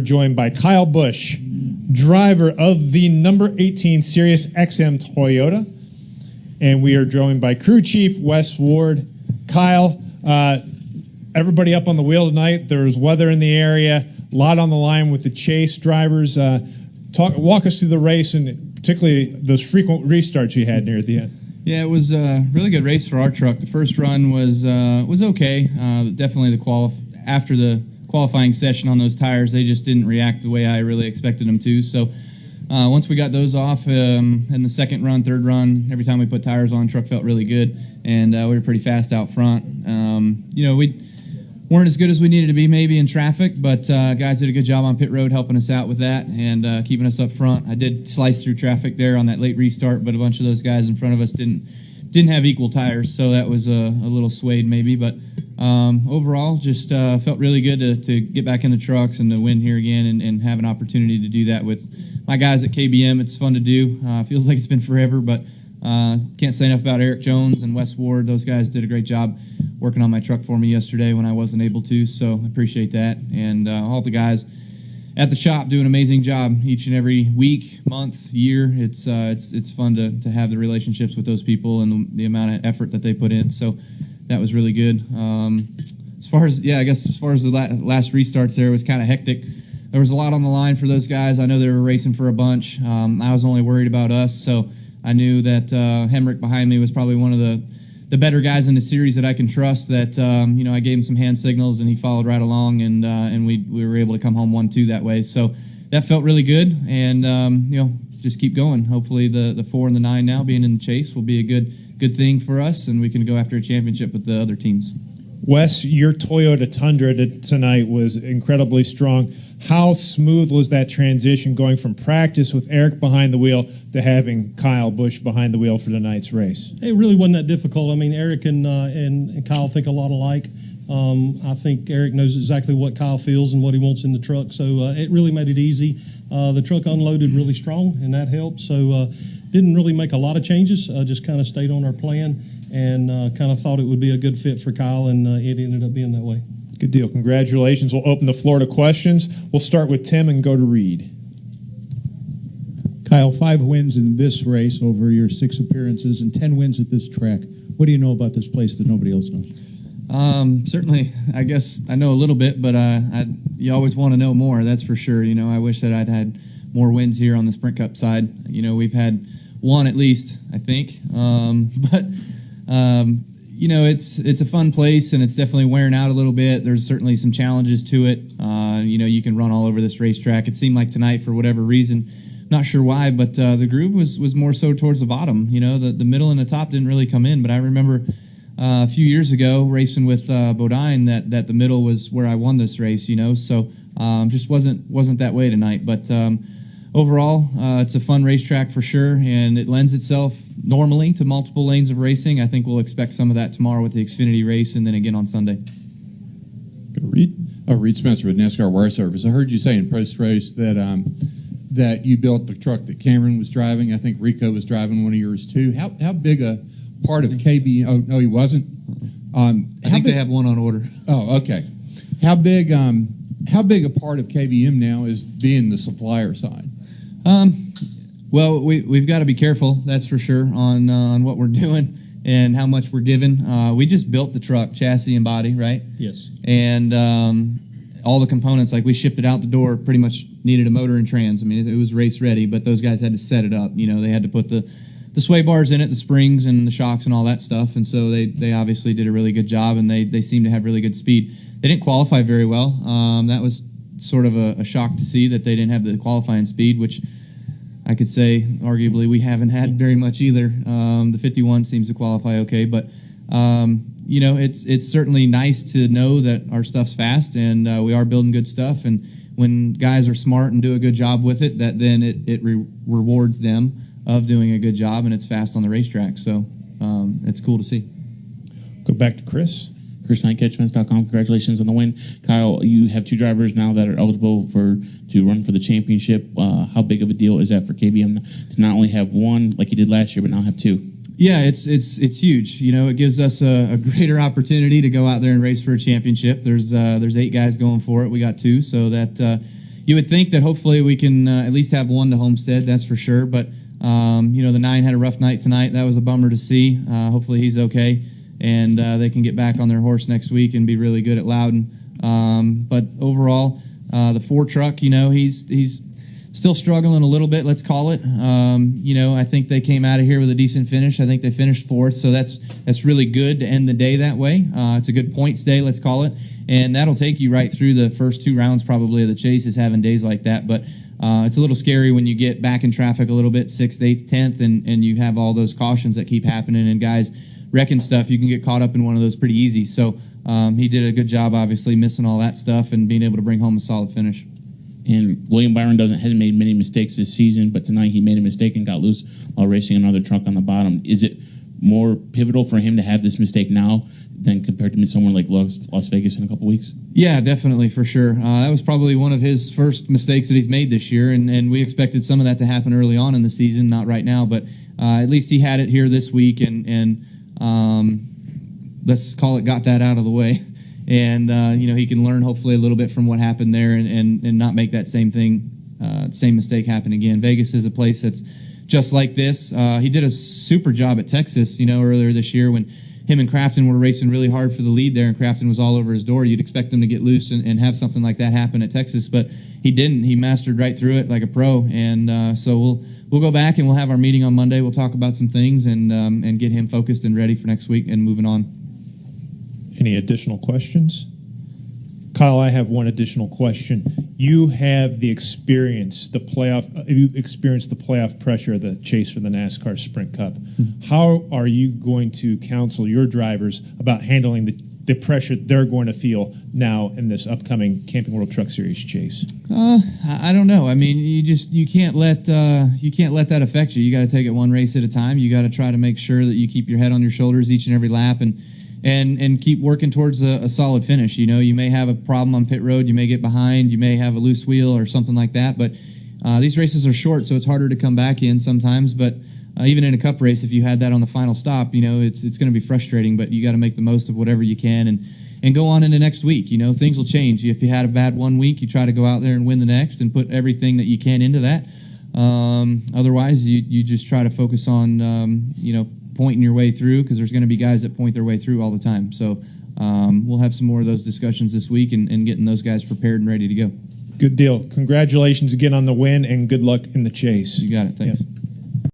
Joined by Kyle Busch, driver of the number 18 Sirius XM Toyota. And we are joined by crew chief Wes Ward. Kyle, everybody up on the wheel tonight. There was weather in the area, a lot on the line with the chase drivers. Walk us through the race and particularly those frequent restarts you had near the end. Yeah, it was a really good race for our truck. The first run was okay. Definitely after the qualifying session on those tires, they just didn't react the way I really expected them to. So once we got those off in the second run, third run, every time we put tires on, truck felt really good, and we were pretty fast out front. We weren't as good as we needed to be maybe in traffic, but guys did a good job on pit road helping us out with that and keeping us up front. I did slice through traffic there on that late restart, but a bunch of those guys in front of us didn't have equal tires, so that was a little swayed maybe, but overall just felt really good to get back in the trucks and to win here again and have an opportunity to do that with my guys at KBM. It's fun to do. Feels like it's been forever, but can't say enough about Eric Jones and Wes Ward. Those guys did a great job working on my truck for me yesterday when I wasn't able to, so I appreciate that. And all the guys at the shop do an amazing job each and every week, month, year. It's fun to have the relationships with those people and the amount of effort that they put in. So that was really good. As far as the last restarts there, it was kind of hectic. There was a lot on the line for those guys. I know they were racing for a bunch. I was only worried about us, so I knew that Hemrick behind me was probably one of the better guys in the series that I can trust. That I gave him some hand signals and he followed right along, and we were able to come home 1-2 that way. So that felt really good, and just keep going. Hopefully the 4 and the 9 now being in the chase will be a good thing for us, and we can go after a championship with the other teams. Wes, your Toyota Tundra tonight was incredibly strong. How smooth was that transition going from practice with Eric behind the wheel to having Kyle Busch behind the wheel for tonight's race? It really wasn't that difficult. I mean, Eric and Kyle think a lot alike. I think Eric knows exactly what Kyle feels and what he wants in the truck, so it really made it easy. The truck unloaded really strong, and that helped. So didn't really make a lot of changes, just kind of stayed on our plan and kind of thought it would be a good fit for Kyle, and it ended up being that way. Good deal. Congratulations. We'll open the floor to questions. We'll start with Tim and go to Reed. Kyle, 5 wins in this race over your 6 appearances and 10 wins at this track. What do you know about this place that nobody else knows? Certainly, I guess I know a little bit, but you always want to know more, that's for sure. I wish that I'd had more wins here on the Sprint Cup side. We've had 1 at least, I think. It's a fun place, and it's definitely wearing out a little bit. There's certainly some challenges to it. You can run all over this racetrack. It seemed like tonight, for whatever reason, not sure why, but the groove was more so towards the bottom. The middle and the top didn't really come in, but I remember a few years ago racing with Bodine that the middle was where I won this race, so just wasn't that way tonight. But overall, it's a fun racetrack for sure, and it lends itself normally to multiple lanes of racing. I think we'll expect some of that tomorrow with the Xfinity race and then again on Sunday. Reed Spencer with NASCAR Wire Service. I heard you say in post-race that you built the truck that Cameron was driving. I think Rico was driving one of yours too. How big a part of KB? Oh, no, he wasn't? I think they have one on order. Oh, okay. How big a part of KBM now is being the supplier side? Well, we've got to be careful, that's for sure, on what we're doing and how much we're giving. We just built the truck, chassis and body, right? Yes. And all the components, like we shipped it out the door, pretty much needed a motor and trans. I mean, it was race ready, but those guys had to set it up. They had to put the sway bars in it, the springs and the shocks and all that stuff, and so they obviously did a really good job, and they seem to have really good speed. They didn't qualify very well. That was sort of a shock to see that they didn't have the qualifying speed, which I could say arguably we haven't had very much either. The 51 seems to qualify okay, but it's certainly nice to know that our stuff's fast and we are building good stuff, and when guys are smart and do a good job with it, that then it rewards them of doing a good job, and it's fast on the racetrack, so it's cool to see. Go back to Chris. Chris Knight, CatchFence.com. Congratulations on the win. Kyle, you have 2 drivers now that are eligible to run for the championship. How big of a deal is that for KBM to not only have 1 like you did last year, but now have 2? Yeah, it's huge. It gives us a greater opportunity to go out there and race for a championship. There's 8 guys going for it. We got 2, so that you would think that hopefully we can at least have one to Homestead, that's for sure. But the 9 had a rough night tonight. That was a bummer to see. Hopefully he's okay, and they can get back on their horse next week and be really good at Loudon. But overall, the 4 truck, he's still struggling a little bit, let's call it. I think they came out of here with a decent finish. I think they finished 4th, so that's really good to end the day that way. It's a good points day, let's call it, and that'll take you right through the first 2 rounds probably of the chase, is having days like that. But it's a little scary when you get back in traffic a little bit, 6th, 8th, 10th, and you have all those cautions that keep happening, and guys wrecking stuff. You can get caught up in one of those pretty easy. So he did a good job, obviously, missing all that stuff and being able to bring home a solid finish. And William Byron hasn't made many mistakes this season, but tonight he made a mistake and got loose while racing another truck on the bottom. Is it more pivotal for him to have this mistake now than compared to somewhere like Las Vegas in a couple weeks? Yeah, definitely, for sure. That was probably one of his first mistakes that he's made this year, and we expected some of that to happen early on in the season, not right now, but at least he had it here this week, and let's call it got that out of the way. And, he can learn hopefully a little bit from what happened there and not make that same mistake happen again. Vegas is a place that's just like this. He did a super job at Texas, earlier this year when him and Crafton were racing really hard for the lead there, and Crafton was all over his door. You'd expect him to get loose and have something like that happen at Texas, but he didn't. He mastered right through it like a pro, and so we'll go back and we'll have our meeting on Monday. We'll talk about some things and get him focused and ready for next week and moving on. Any additional questions? Kyle, I have one additional question. You have the experience, you've experienced the playoff pressure of the chase for the NASCAR Sprint Cup. How are you going to counsel your drivers about handling the pressure they're going to feel now in this upcoming Camping World Truck Series chase? I don't know. I mean, you can't let that affect you. You got to take it one race at a time. You got to try to make sure that you keep your head on your shoulders each and every lap and keep working towards a solid finish. You may have a problem on pit road, you may get behind, you may have a loose wheel or something like that, but these races are short, so it's harder to come back in sometimes. But even in a cup race, if you had that on the final stop, it's going to be frustrating, but you got to make the most of whatever you can and go on into next week. Things will change. If you had a bad one week, you try to go out there and win the next and put everything that you can into that. Otherwise, you just try to focus on pointing your way through, because there's going to be guys that point their way through all the time. So we'll have some more of those discussions this week and getting those guys prepared and ready to go. Good deal. Congratulations again on the win, and good luck in the chase. You got it. Thanks. Yeah.